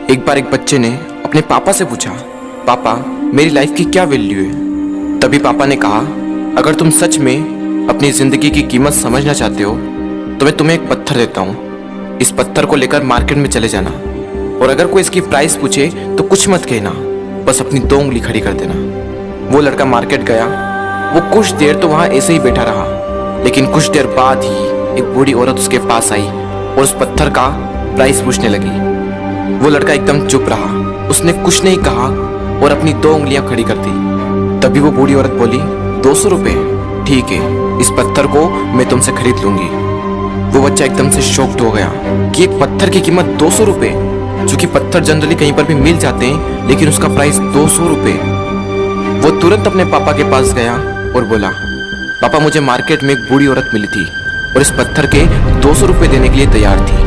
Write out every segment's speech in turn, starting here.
एक बार एक बच्चे ने अपने पापा से पूछा, पापा मेरी लाइफ की क्या वैल्यू है। तभी पापा ने कहा, अगर तुम सच में अपनी जिंदगी की कीमत समझना चाहते हो तो मैं तुम्हें एक पत्थर देता हूँ। इस पत्थर को लेकर मार्केट में चले जाना और अगर कोई इसकी प्राइस पूछे तो कुछ मत कहना, बस अपनी 2 उंगली खड़ी कर देना। वो लड़का मार्केट गया। वो कुछ देर तो वहाँ ऐसे ही बैठा रहा, लेकिन कुछ देर बाद ही एक बूढ़ी औरत उसके पास आई और उस पत्थर का प्राइस पूछने लगी। वो लड़का एकदम चुप रहा, उसने कुछ नहीं कहा और अपनी 2 उंगलियां खड़ी कर दी। तभी वो बूढ़ी औरत बोली, 200 रुपये, ठीक है, इस पत्थर को मैं तुमसे खरीद लूंगी। वो बच्चा एकदम से शॉक्ड हो गया कि एक पत्थर की कीमत 200 रुपये, जो कि पत्थर जनरली कहीं पर भी मिल जाते हैं, लेकिन उसका प्राइस 200 रुपये। वो तुरंत अपने पापा के पास गया और बोला, पापा मुझे मार्केट में एक बूढ़ी औरत मिली थी और इस पत्थर के 200 रुपये देने के लिए तैयार थी।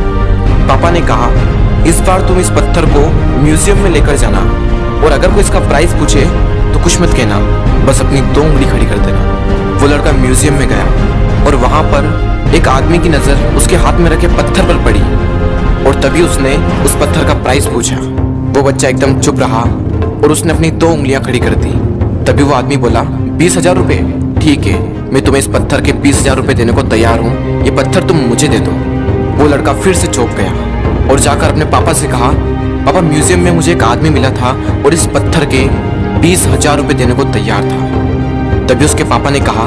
पापा ने कहा, इस बार तुम इस पत्थर को म्यूजियम में लेकर जाना और अगर कोई इसका प्राइस पूछे तो कुछ मत कहना, बस अपनी 2 उंगली खड़ी कर देना। वो लड़का म्यूजियम में गया और वहां पर एक आदमी की नजर उसके हाथ में रखे पत्थर पर पड़ी और तभी उसने उस पत्थर का प्राइस पूछा। वो बच्चा एकदम चुप रहा और उसने अपनी 2 उंगलियां खड़ी कर दी। तभी वो आदमी बोला, 20,000 रुपये, ठीक है, मैं तुम्हें इस पत्थर के 20,000 रुपये देने को तैयार हूँ, ये पत्थर तुम मुझे दे दो। वो लड़का फिर से चौंक गया और जाकर अपने पापा से कहा, पापा म्यूजियम में मुझे एक आदमी मिला था और इस पत्थर के 20,000 रुपये देने को तैयार था। तभी उसके पापा ने कहा,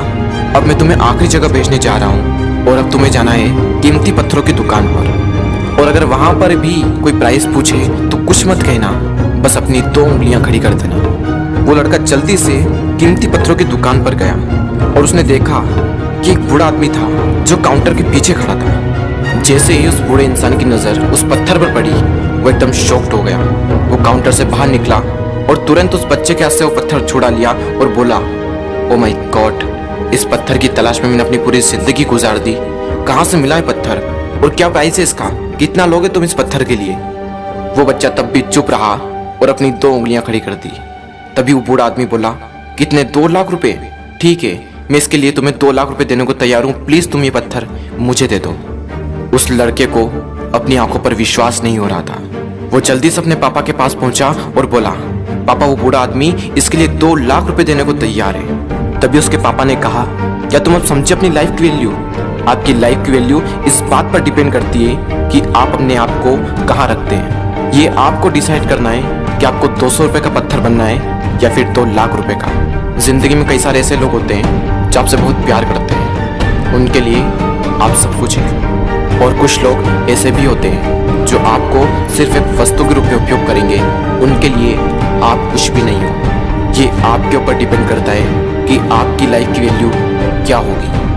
अब मैं तुम्हें आखिरी जगह भेजने जा रहा हूँ और अब तुम्हें जाना है कीमती पत्थरों की दुकान पर और अगर वहां पर भी कोई प्राइस पूछे तो कुछ मत कहना, बस अपनी 2 उंगलियां खड़ी कर देना। वो लड़का जल्दी से कीमती पत्थरों की दुकान पर गया और उसने देखा कि एक बूढ़ा आदमी था जो काउंटर के पीछे खड़ा था। जैसे ही उस बूढ़े इंसान की नजर उस पत्थर पर पड़ी, वो एकदम शॉक्ड हो गया। वो काउंटर से बाहर निकला और तुरंत उस बच्चे के हाथ से वो पत्थर छुड़ा लिया और बोला, ओ माय गॉड, इस पत्थर की तलाश में मैंने अपनी पूरी जिंदगी गुजार दी। कहाँ से मिला है पत्थर और क्या प्राइस है इसका, कितना लोगे तुम इस पत्थर के लिए। वो बच्चा तब भी चुप रहा और अपनी 2 उंगलियां खड़ी कर दी। तभी वो बूढ़ा आदमी बोला, कितने, 2 लाख रुपए, ठीक है, मैं इसके लिए तुम्हें 2 लाख रुपए देने को तैयार हूँ, प्लीज तुम ये पत्थर मुझे दे दो। उस लड़के को अपनी आंखों पर विश्वास नहीं हो रहा था। वो जल्दी से अपने पापा के पास पहुंचा और बोला, पापा वो बूढ़ा आदमी इसके लिए 2 लाख रुपए देने को तैयार है। तभी उसके पापा ने कहा, क्या तुम अब समझे अपनी लाइफ की वैल्यू? आपकी लाइफ की वैल्यू इस बात पर डिपेंड करती है कि आप अपने आप को कहाँ रखते हैं। ये आपको डिसाइड करना है कि आपको 200 रुपए का पत्थर बनना है या फिर 2 लाख रुपए का। जिंदगी में कई सारे ऐसे लोग होते हैं जो आपसे बहुत प्यार करते हैं, उनके लिए आप सब कुछ हैं, और कुछ लोग ऐसे भी होते हैं जो आपको सिर्फ एक वस्तु के रूप में उपयोग करेंगे, उनके लिए आप कुछ भी नहीं हो। ये आपके ऊपर डिपेंड करता है कि आपकी लाइफ की वैल्यू क्या होगी।